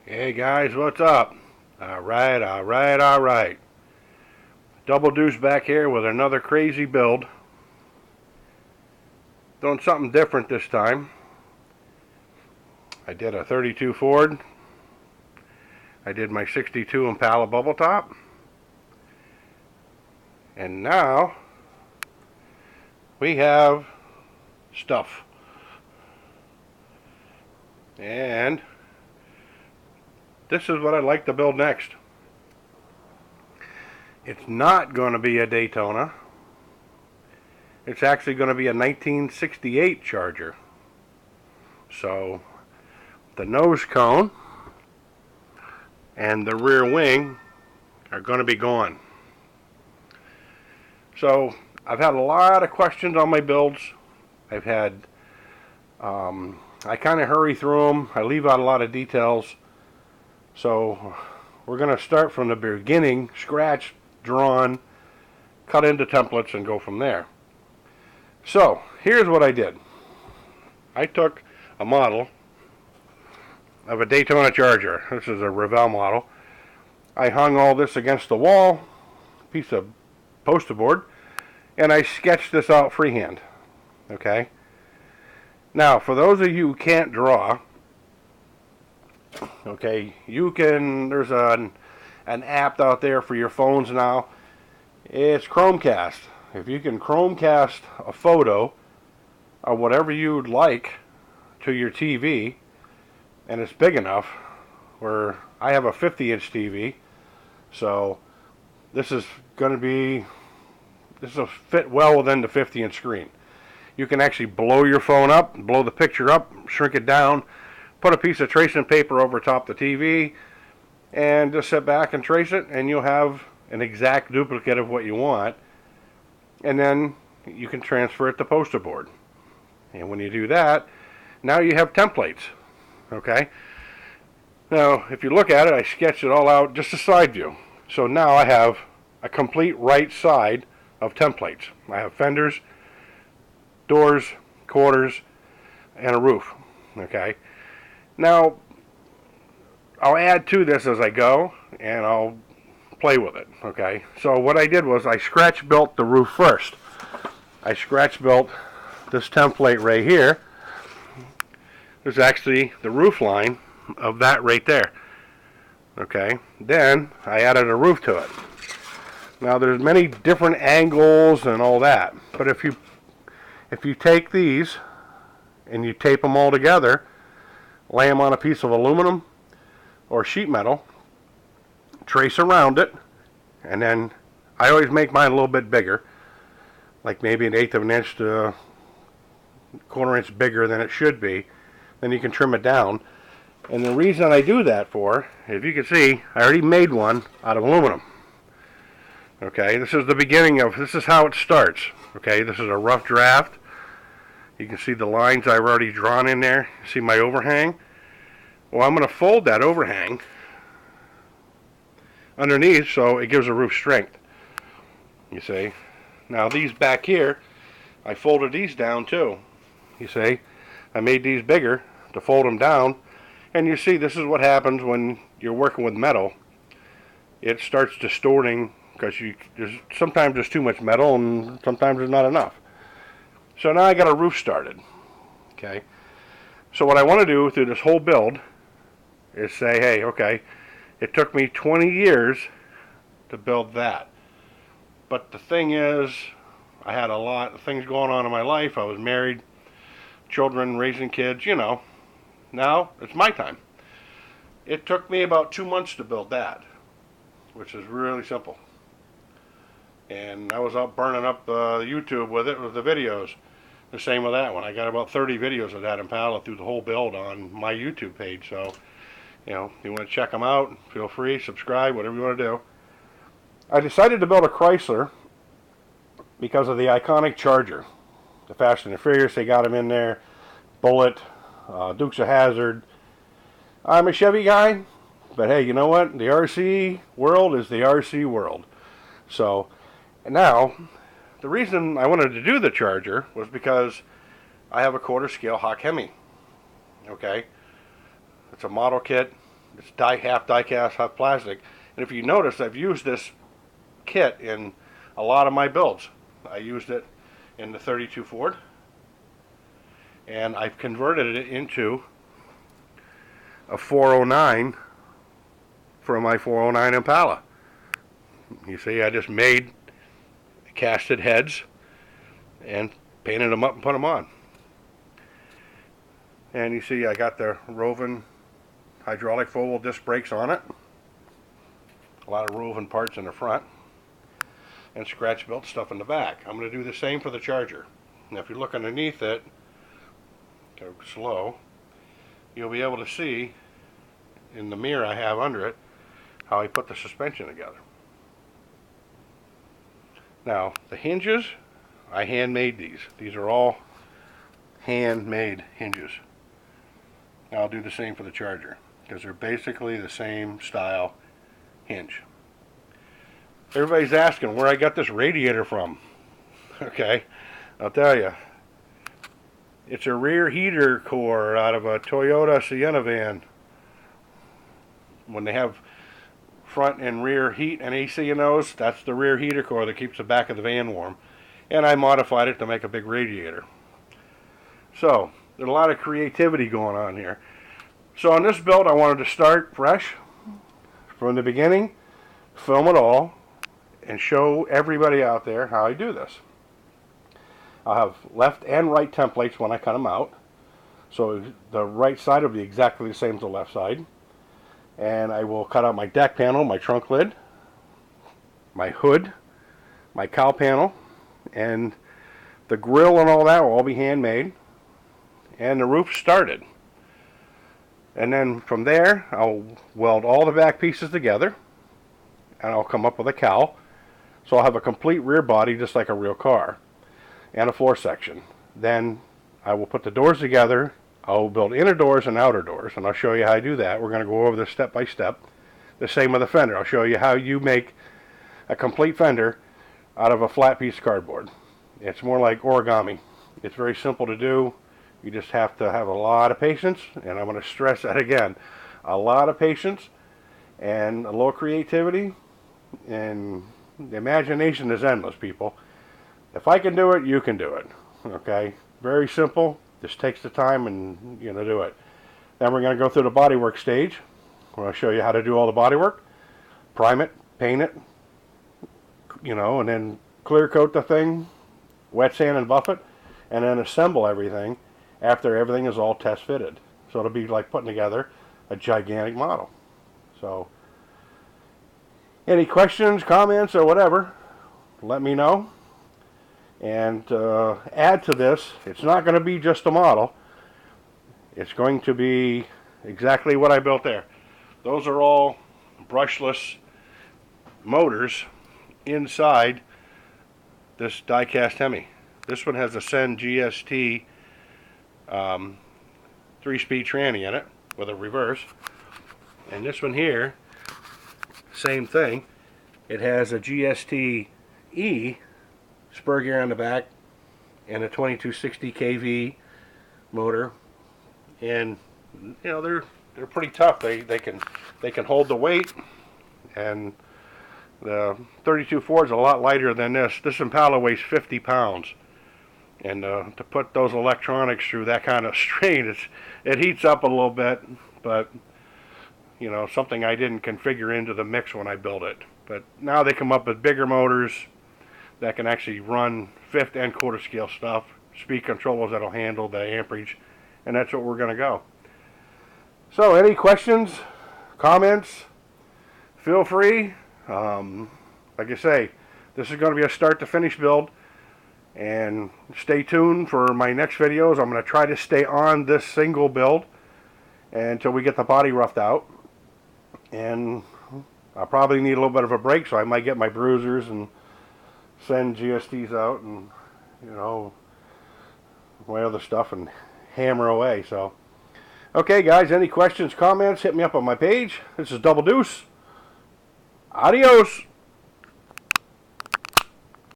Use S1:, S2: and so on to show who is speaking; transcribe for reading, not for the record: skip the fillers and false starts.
S1: Hey guys, what's up? Alright. Double Deuce back here with another crazy build. Doing something different this time. I did a 32 Ford. I did my 62 Impala bubble top. And now we have stuff. And this is what I'd like to build next. It's not going to be a Daytona. It's actually going to be a 1968 Charger. So the nose cone and the rear wing are going to be gone. So I've had a lot of questions on my builds. I've had, I kind of hurry through them. I leave out a lot of details. So we're going to start from the beginning, scratch, drawn, cut into templates, and go from there. So here's what I did. I took a model of a Daytona Charger. This is a Revell model. I hung all this against the wall, piece of poster board, and I sketched this out freehand. Okay? Now, for those of you who can't draw, okay, you can, there's an app out there for your phones now. It's Chromecast. If you can Chromecast a photo of whatever you'd like to your TV, and it's big enough, where I have a 50-inch TV, so this is going to be, this will fit well within the 50-inch screen. You can actually blow your phone up, blow the picture up, shrink it down, put a piece of tracing paper over top the TV, and just sit back and trace it, and you'll have an exact duplicate of what you want. And then you can transfer it to poster board. And when you do that, now you have templates. Okay? Now, if you look at it, I sketched it all out, just a side view. So now I have a complete right side of templates. I have fenders, doors, quarters, and a roof. Okay? Now, I'll add to this as I go, and I'll play with it. Okay? So what I did was I scratch built the roof first. I scratch built this template right here. There's actually the roof line of that right there. Okay? Then I added a roof to it. Now there's many different angles and all that, but if you take these and you tape them all together, lay them on a piece of aluminum or sheet metal, trace around it, and then I always make mine a little bit bigger, like maybe 1/8 of an inch to 1/4 inch bigger than it should be. Then you can trim it down. And the reason I do that for, if you can see, I already made one out of aluminum. Okay, this is the beginning of, this is how it starts. Okay, this is a rough draft. You can see the lines I've already drawn in there. See my overhang? Well, I'm going to fold that overhang underneath so it gives a roof strength. You see? Now these back here, I folded these down too. You see? I made these bigger to fold them down. And you see, this is what happens when you're working with metal. It starts distorting because sometimes there's too much metal and sometimes there's not enough. So now I got a roof started. Okay? So what I want to do through this whole build is say, hey, okay, it took me 20 years to build that. But the thing is, I had a lot of things going on in my life. I was married, children, raising kids, you know. Now it's my time. It took me about 2 months to build that, which is really simple. And I was out burning up YouTube with it, with the videos. The same with that one. I got about 30 videos of that Impala through the whole build on my YouTube page. So, you know, if you want to check them out, feel free, subscribe, whatever you want to do. I decided to build a Chrysler because of the iconic Charger. The Fast and the Furious, they got them in there. Bullet, Dukes of Hazzard. I'm a Chevy guy, but hey, you know what? The RC world is the RC world. So, now, the reason I wanted to do the Charger was because I have a 1/4 scale Hock Hemi. Okay? It's a model kit. It's half die cast, half plastic. And if you notice, I've used this kit in a lot of my builds. I used it in the 32 Ford, and I've converted it into a 409 for my 409 Impala. You see, I just made casted heads and painted them up and put them on. And you see I got the Roven hydraulic 4-wheel disc brakes on it. A lot of Roven parts in the front. And scratch built stuff in the back. I'm going to do the same for the Charger. Now if you look underneath it, go slow, you'll be able to see in the mirror I have under it how I put the suspension together. Now the hinges, I handmade these. These are all handmade hinges. Now I'll do the same for the Charger because they're basically the same style hinge. Everybody's asking where I got this radiator from. Okay, I'll tell you. It's a rear heater core out of a Toyota Sienna van. When they have front and rear heat and AC in those, that's the rear heater core that keeps the back of the van warm. And I modified it to make a big radiator. So, there's a lot of creativity going on here. So on this build, I wanted to start fresh from the beginning, film it all, and show everybody out there how I do this. I'll have left and right templates when I cut them out. So the right side will be exactly the same as the left side. And I will cut out my deck panel, my trunk lid, my hood, my cowl panel, and the grill and all that will all be handmade. And the roof started. And then from there, I'll weld all the back pieces together, and I'll come up with a cowl. So I'll have a complete rear body just like a real car, and a floor section. Then I will put the doors together. I'll build inner doors and outer doors, and I'll show you how I do that. We're going to go over this step by step. The same with the fender. I'll show you how you make a complete fender out of a flat piece of cardboard. It's more like origami. It's very simple to do. You just have to have a lot of patience, and I'm going to stress that again. A lot of patience and a little creativity, and the imagination is endless, people. If I can do it, you can do it. Okay? Very simple. Just takes the time and do it. Then we're going to go through the bodywork stage. We're going to show you how to do all the bodywork. Prime it, paint it, and then clear coat the thing, wet sand and buff it, and then assemble everything after everything is all test fitted. So it'll be like putting together a gigantic model. So any questions, comments, or whatever, let me know. And add to this, it's not going to be just a model. It's going to be exactly what I built there. Those are all brushless motors inside this die-cast Hemi. This one has a Sen GST 3-speed tranny in it with a reverse. And this one here, same thing. It has a GST E spur gear on the back and a 2260 kV motor, and they're pretty tough. They can hold the weight, and the 32 Ford is a lot lighter than this. This Impala weighs 50 pounds, and to put those electronics through that kind of strain, it heats up a little bit, but something I didn't configure into the mix when I built it. But now they come up with bigger motors that can actually run 5th and quarter scale stuff, speed controllers that'll handle the amperage, and that's what we're going to go. So any questions, comments, feel free. Like I say, this is going to be a start to finish build, and stay tuned for my next videos. I'm going to try to stay on this single build until we get the body roughed out, and I'll probably need a little bit of a break, so I might get my bruisers and send GSTs out and my other stuff and hammer away. So okay guys, any questions, comments, hit me up on my page. This is Double Deuce. Adios.